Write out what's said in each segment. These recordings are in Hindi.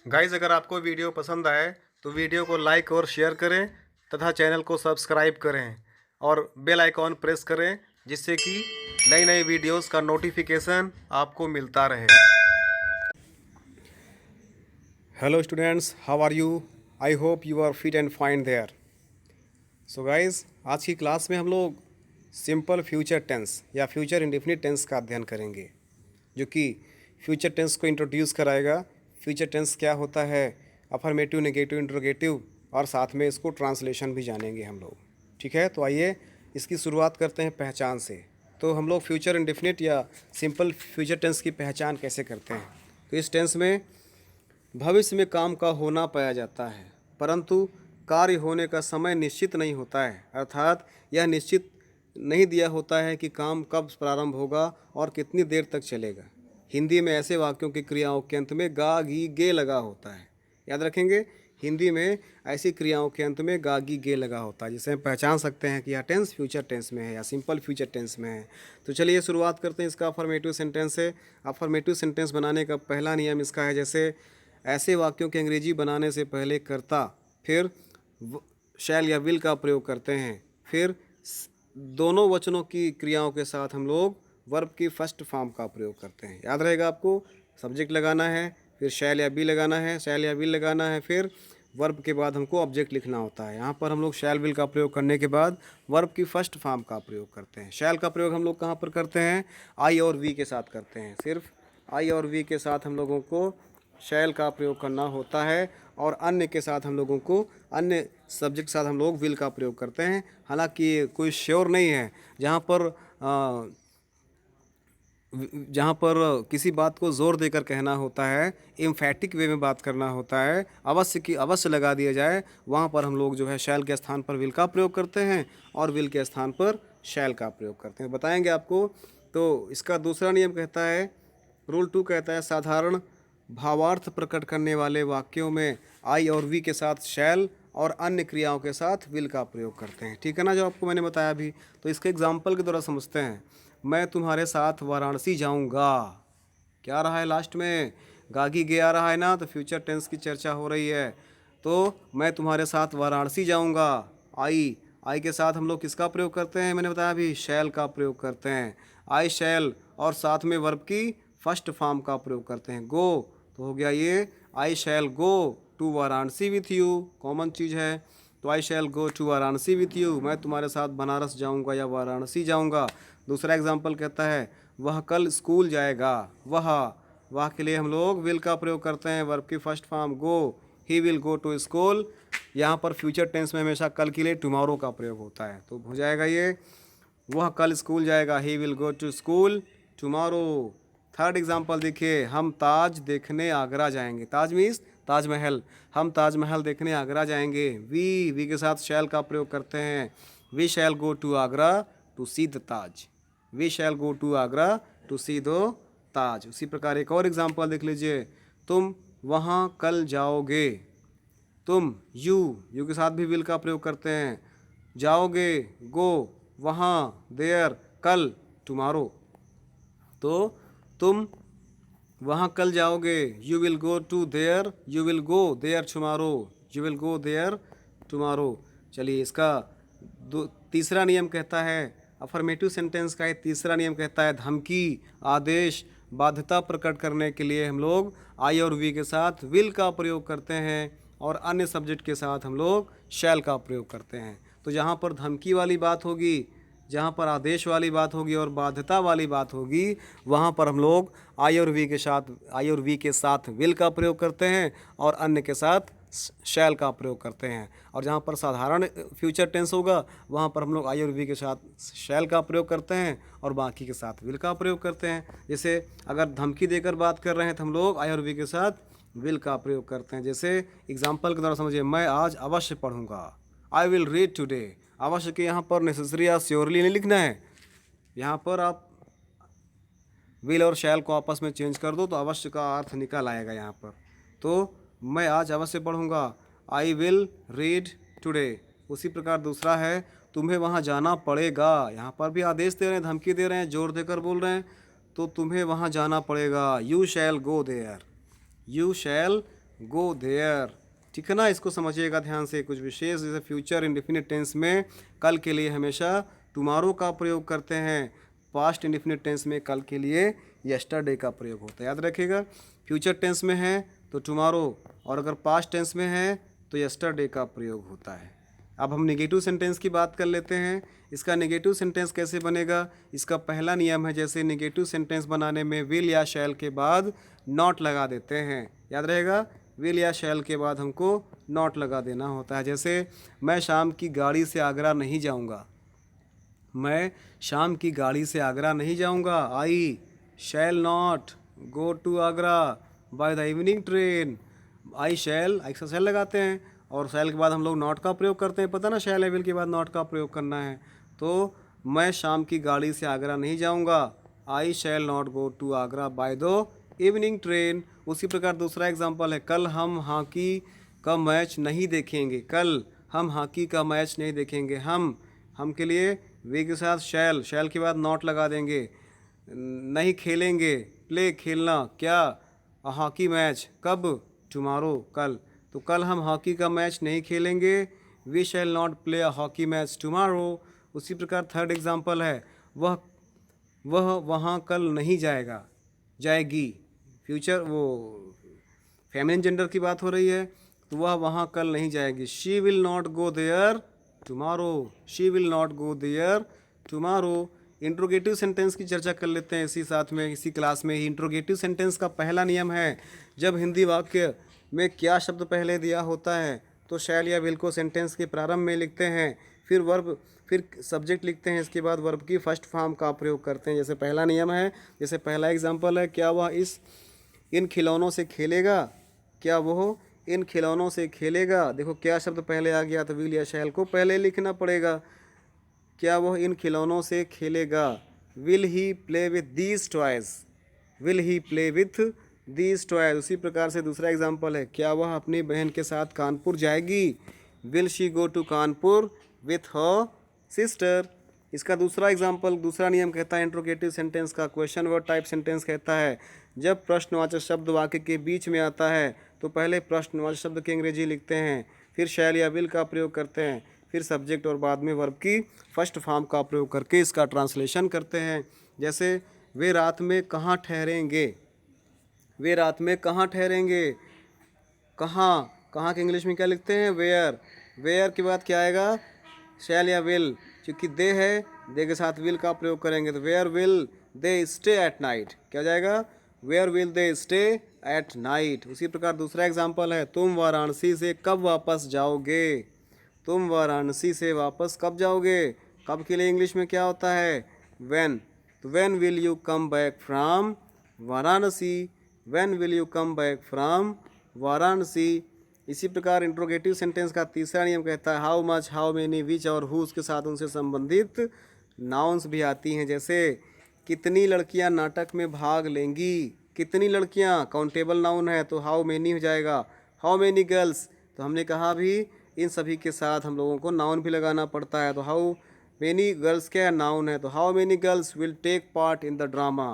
गाइज़, अगर आपको वीडियो पसंद आए तो वीडियो को लाइक और शेयर करें तथा चैनल को सब्सक्राइब करें और बेल आइकॉन प्रेस करें, जिससे कि नई नई वीडियोस का नोटिफिकेशन आपको मिलता रहे। Hello students, how are you? I hope you are fit and fine there. So guys, आज की क्लास में हम लोग सिंपल फ्यूचर टेंस या फ्यूचर इंडेफिनिट टेंस का अध्ययन करेंगे, जो कि फ्यूचर टेंस को इंट्रोड्यूस कराएगा। फ्यूचर टेंस क्या होता है, अफर्मेटिव, नेगेटिव, इंट्रोगेटिव, और साथ में इसको ट्रांसलेशन भी जानेंगे हम लोग। ठीक है, तो आइए इसकी शुरुआत करते हैं पहचान से। तो हम लोग फ्यूचर इंडेफिनिट या सिंपल फ्यूचर टेंस की पहचान कैसे करते हैं? तो इस टेंस में भविष्य में काम का होना पाया जाता है, परंतु कार्य होने का समय निश्चित नहीं होता है। अर्थात यह निश्चित नहीं दिया होता है कि काम कब प्रारंभ होगा और कितनी देर तक चलेगा। हिंदी में ऐसे वाक्यों की क्रियाओं के अंत में गा, गी, गे लगा होता है। याद रखेंगे, हिंदी में ऐसी क्रियाओं के अंत में गा, गी, गे लगा होता है, जिससे हम पहचान सकते हैं कि यह टेंस फ्यूचर टेंस में है या सिंपल फ्यूचर टेंस में है। तो चलिए शुरुआत करते हैं इसका अफर्मेटिव सेंटेंस से। अफर्मेटिव सेंटेंस बनाने का पहला नियम इसका है, जैसे ऐसे वाक्यों के अंग्रेजी बनाने से पहले कर्ता, फिर शैल या विल का प्रयोग करते हैं, फिर दोनों वचनों की क्रियाओं के साथ हम लोग वर्ब की फर्स्ट फॉर्म का प्रयोग करते हैं। याद रहेगा आपको, सब्जेक्ट लगाना है, फिर शैल या बी लगाना है, शैल या विल लगाना है, फिर वर्ब के बाद हमको ऑब्जेक्ट लिखना होता है। यहाँ पर हम लोग शैल विल का प्रयोग करने के बाद वर्ब की फर्स्ट फॉर्म का प्रयोग करते हैं। शैल का प्रयोग हम लोग कहाँ पर करते हैं? आई और वी के साथ करते हैं। सिर्फ आई और वी के साथ हम लोगों को शैल का प्रयोग करना होता है, और अन्य के साथ हम लोगों को, अन्य सब्जेक्ट के साथ हम लोग विल का प्रयोग करते हैं। हालांकि कोई श्योर नहीं है, जहाँ पर किसी बात को ज़ोर देकर कहना होता है, एम्फैटिक वे में बात करना होता है, अवश्य की अवश्य लगा दिया जाए, वहाँ पर हम लोग जो है शैल के स्थान पर विल का प्रयोग करते हैं और विल के स्थान पर शैल का प्रयोग करते हैं। बताएंगे आपको। तो इसका दूसरा नियम कहता है, रूल 2 कहता है, साधारण भावार्थ प्रकट करने वाले वाक्यों में आई और वी के साथ शैल और अन्य क्रियाओं के साथ विल का प्रयोग करते हैं। ठीक है ना, जो आपको मैंने बताया अभी। तो इसके एग्जाम्पल के द्वारा समझते हैं। मैं तुम्हारे साथ वाराणसी जाऊंगा। क्या रहा है लास्ट में? गागी गया रहा है ना, तो फ्यूचर टेंस की चर्चा हो रही है। तो मैं तुम्हारे साथ वाराणसी जाऊंगा। आई, आई के साथ हम लोग किसका प्रयोग करते हैं? मैंने बताया अभी, शैल का प्रयोग करते हैं। आई शैल, और साथ में वर्ब की फर्स्ट फॉर्म का प्रयोग करते हैं, गो। तो हो गया ये, I shall go to Varanasi with you, common चीज़ है। तो I shall go to Varanasi with you, मैं तुम्हारे साथ बनारस जाऊंगा या वाराणसी जाऊंगा। दूसरा एग्जाम्पल कहता है, वह कल स्कूल जाएगा। वह के लिए हम लोग विल का प्रयोग करते हैं, वर्ब की first form go. He will go to school. यहाँ पर फ्यूचर टेंस में हमेशा कल के लिए टुमारो का प्रयोग होता है, तो हो जाएगा ये, वह कल स्कूल जाएगा, he will go to school tomorrow. Third example देखिए, हम ताज देखने आगरा जाएंगे। ताज मीन्स ताजमहल, हम ताजमहल देखने आगरा जाएंगे। वी के साथ शैल का प्रयोग करते हैं, we shall go to Agra to see the Taj. We shall go to Agra to see the Taj. उसी प्रकार एक और एग्जाम्पल देख लीजिए, तुम वहाँ कल जाओगे। तुम, यू के साथ भी विल का प्रयोग करते हैं, जाओगे, गो, वहाँ, देयर, कल, टुमारो। तो तुम वहाँ कल जाओगे, you will go to there, you will go there tomorrow, you will go there tomorrow. चलिए, इसका तीसरा नियम कहता है, अफर्मेटिव सेंटेंस का तीसरा नियम कहता है, धमकी, आदेश, बाध्यता प्रकट करने के लिए हम लोग आई और वी के साथ विल का प्रयोग करते हैं और अन्य सब्जेक्ट के साथ हम लोग शैल का प्रयोग करते हैं। तो जहाँ पर धमकी वाली बात होगी, जहाँ पर आदेश वाली बात होगी और बाध्यता वाली बात होगी, वहाँ पर हम लोग आई और वी के साथ विल का प्रयोग करते हैं और अन्य के साथ शैल का प्रयोग करते हैं। और जहाँ पर साधारण फ्यूचर टेंस होगा, वहाँ पर हम लोग आई और वी के साथ शैल का प्रयोग करते हैं और बाकी के साथ विल का प्रयोग करते हैं। जैसे अगर धमकी देकर बात कर रहे हैं तो हम लोग आई और वी के साथ विल का प्रयोग करते हैं। जैसे एग्जाम्पल के द्वारा समझिए, मैं आज अवश्य पढ़ूंगा, आई विल रीड टुडे। अवश्य के यहाँ पर नेसेसरी या श्योरली नहीं लिखना है, यहाँ पर आप विल और शैल को आपस में चेंज कर दो तो अवश्य का अर्थ निकल आएगा यहाँ पर। तो मैं आज अवश्य पढ़ूंगा, आई विल रीड टुडे। उसी प्रकार दूसरा है, तुम्हें वहाँ जाना पड़ेगा। यहाँ पर भी आदेश दे रहे हैं, धमकी दे रहे हैं, जोर देकर बोल रहे हैं, तो तुम्हें वहाँ जाना पड़ेगा, you shall go there, you shall go there. ठीक है ना, इसको समझिएगा ध्यान से। कुछ विशेष जैसे फ्यूचर इंडेफिनिट टेंस में कल के लिए हमेशा टुमारो का प्रयोग करते हैं, पास्ट इंडेफिनिट टेंस में कल के लिए यस्टरडे का प्रयोग होता है, याद रखिएगा। फ्यूचर टेंस में है तो टुमारो, और अगर पास्ट टेंस में है तो यस्टरडे का प्रयोग होता है। अब हम नेगेटिव सेंटेंस की बात कर लेते हैं। इसका नेगेटिव सेंटेंस कैसे बनेगा? इसका पहला नियम है, जैसे नेगेटिव सेंटेंस बनाने में विल या शैल के बाद नॉट लगा देते हैं, याद रहेगा। विल या शैल के बाद हमको नॉट लगा देना होता है। जैसे मैं शाम की गाड़ी से आगरा नहीं जाऊंगा, मैं शाम की गाड़ी से आगरा नहीं जाऊंगा। I shall not go to Agra by the evening train. I shall, I से शैल लगाते हैं और शैल के बाद हम लोग नॉट का प्रयोग करते हैं, पता ना, शैल या विल के बाद नॉट का प्रयोग करना है। तो मैं शाम की गाड़ी से आगरा नहीं जाऊंगा, I shall not go to Agra by the evening train. उसी प्रकार दूसरा एग्जाम्पल है, कल हम हॉकी का मैच नहीं देखेंगे, कल हम हॉकी का मैच नहीं देखेंगे। हम के लिए वे के साथ शैल, शैल के बाद नॉट लगा देंगे। नहीं खेलेंगे, प्ले खेलना, क्या, हॉकी मैच, कब, टुमारो कल। तो कल हम हॉकी का मैच नहीं खेलेंगे, we shall not play a hockey match tomorrow. उसी प्रकार थर्ड एग्जाम्पल है, वह वहाँ कल नहीं जाएगा, जाएगी, फ्यूचर वो फेमिनिन जेंडर की बात हो रही है, तो वह वहाँ कल नहीं जाएगी। She will not go there tomorrow, she will not go there tomorrow. Interrogative sentence की चर्चा कर लेते हैं इसी साथ में, इसी क्लास में ही। इंट्रोगेटिव सेंटेंस का पहला नियम है, जब हिंदी वाक्य में क्या शब्द पहले दिया होता है तो शैल या विल को सेंटेंस के प्रारंभ में लिखते हैं, फिर वर्ब, फिर सब्जेक्ट लिखते हैं, इसके बाद वर्ब की फर्स्ट फॉर्म का प्रयोग करते हैं। जैसे पहला नियम है, जैसे पहला एग्जाम्पल है, क्या वह इन खिलौनों से खेलेगा, क्या वह इन खिलौनों से खेलेगा। देखो क्या शब्द पहले आ गया तो विल या शैल को पहले लिखना पड़ेगा। क्या वह इन खिलौनों से खेलेगा, will he play with these toys, will he play with these toys. उसी प्रकार से दूसरा एग्जाम्पल है, क्या वह अपनी बहन के साथ कानपुर जाएगी, will she go to Kanpur with her sister. इसका दूसरा एग्जाम्पल, दूसरा नियम कहता है इंट्रोगेटिव सेंटेंस का, क्वेश्चन वर्ड टाइप सेंटेंस कहता है, जब प्रश्नवाचक शब्द वाक्य के बीच में आता है तो पहले प्रश्नवाचक शब्द की अंग्रेजी लिखते हैं, फिर शैल या विल का प्रयोग करते हैं, फिर सब्जेक्ट और बाद में वर्ब की फर्स्ट फॉर्म का प्रयोग करके इसका ट्रांसलेशन करते हैं। जैसे वे रात में कहाँ ठहरेंगे, वे रात में कहाँ ठहरेंगे, कहाँ, कहाँ के इंग्लिश में क्या लिखते हैं, वेयर। वेयर के बाद क्या आएगा, शैल या विल, क्योंकि दे है, दे के साथ विल का प्रयोग करेंगे, तो where will they stay at night, क्या जाएगा, where will they stay at night. उसी प्रकार दूसरा एग्जाम्पल है, तुम वाराणसी से कब वापस जाओगे, तुम वाराणसी से वापस कब जाओगे। कब के लिए इंग्लिश में क्या होता है, व्हेन। तो when will you come back from Varanasi, when will you come back from Varanasi. इसी प्रकार इंट्रोगेटिव सेंटेंस का तीसरा नियम कहता है, हाउ मच, हाउ मेनी, विच और हु, उसके साथ उनसे संबंधित नाउन्स भी आती हैं। जैसे कितनी लड़कियां नाटक में भाग लेंगी, कितनी लड़कियां काउंटेबल नाउन है तो हाउ मेनी हो जाएगा। हाउ मेनी गर्ल्स, तो हमने कहा भी इन सभी के साथ हम लोगों को नाउन भी लगाना पड़ता है, तो हाउ मेनी गर्ल्स क्या नाउन है, तो how many girls will take part in the drama,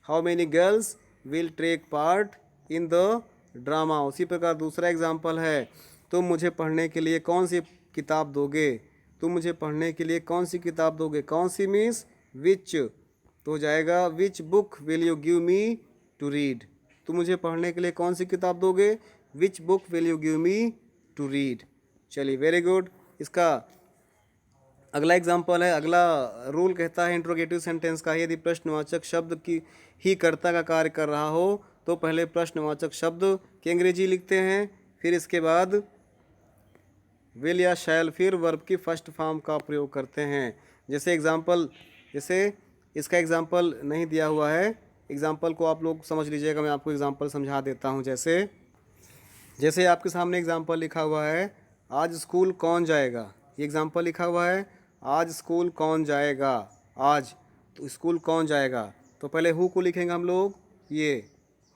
how many girls will take part in the drama. उसी प्रकार दूसरा एग्जाम्पल है, तुम मुझे पढ़ने के लिए कौन सी किताब दोगे, तुम मुझे पढ़ने के लिए कौन सी किताब दोगे, कौन सी मीन्स विच, तो हो जाएगा which book will you give me to read, तुम मुझे पढ़ने के लिए कौन सी किताब दोगे, which book will you give me to read. चलिए वेरी गुड। इसका अगला एग्जाम्पल है, अगला रूल कहता है इंट्रोगेटिव सेंटेंस का, यदि प्रश्नवाचक शब्द की ही कर्ता का कार्य कर रहा हो तो पहले प्रश्नवाचक शब्द की अंग्रेजी लिखते हैं, फिर इसके बाद विल या शैल, फिर वर्ब की फर्स्ट फॉर्म का प्रयोग करते हैं। जैसे एग्जाम्पल, जैसे इसका एग्जाम्पल नहीं दिया हुआ है, एग्जाम्पल को आप लोग समझ लीजिएगा, मैं आपको एग्जाम्पल समझा देता हूँ। जैसे जैसे आपके सामने एग्जाम्पल लिखा हुआ है, आज स्कूल कौन जाएगा, ये एग्जाम्पल लिखा हुआ है, आज स्कूल कौन जाएगा, आज, तो स्कूल कौन जाएगा, तो पहले हु को लिखेंगे हम लोग, ये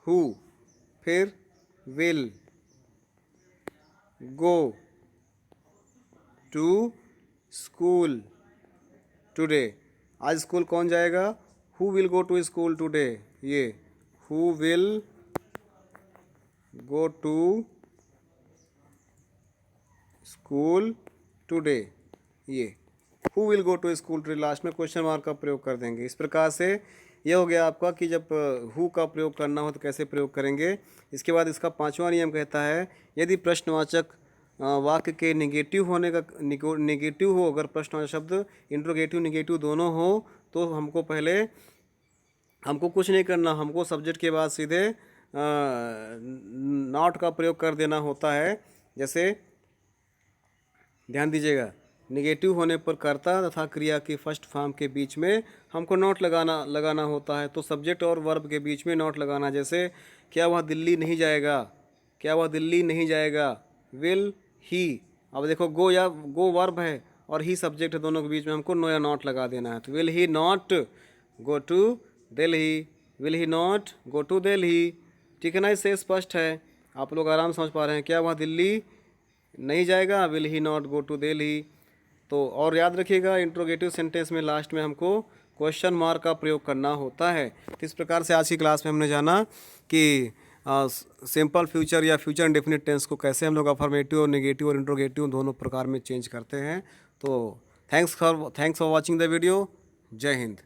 हु, फिर will go to school today, आज स्कूल कौन जाएगा, who will go to school today, ये who will go to school today, ये who will go to school today, last में क्वेश्चन मार्क का प्रयोग कर देंगे। इस प्रकार से ये हो गया आपका कि जब हु का प्रयोग करना हो तो कैसे प्रयोग करेंगे। इसके बाद इसका पांचवा नियम कहता है यदि प्रश्नवाचक वाक्य के नेगेटिव होने का नेगेटिव हो, अगर प्रश्नवाचक शब्द इंट्रोगेटिव नेगेटिव दोनों हो तो हमको कुछ नहीं करना, हमको सब्जेक्ट के बाद सीधे नॉट का प्रयोग कर देना होता है। जैसे ध्यान दीजिएगा, नेगेटिव होने पर कर्ता तथा क्रिया की फर्स्ट फॉर्म के बीच में हमको नॉट लगाना होता है। तो सब्जेक्ट और वर्ब के बीच में नॉट लगाना, जैसे क्या वह दिल्ली नहीं जाएगा, क्या वह दिल्ली नहीं जाएगा, विल ही। अब देखो गो वर्ब है और ही सब्जेक्ट है, दोनों के बीच में हमको नो या नॉट लगा देना है। तो will he not go to Delhi, will he not go to Delhi. ठीक है ना, इससे स्पष्ट है, आप लोग आराम समझ पा रहे हैं। क्या वह दिल्ली नहीं जाएगा, will he not go to Delhi. तो और याद रखिएगा इंट्रोगेटिव सेंटेंस में लास्ट में हमको क्वेश्चन मार्क का प्रयोग करना होता है। तो इस प्रकार से आज की क्लास में हमने जाना कि सिंपल फ्यूचर या फ्यूचर इंडेफिनिट टेंस को कैसे हम लोग अफर्मेटिव और नेगेटिव और इंट्रोगेटिव दोनों प्रकार में चेंज करते हैं। तो thanks for watching the video. जय हिंद।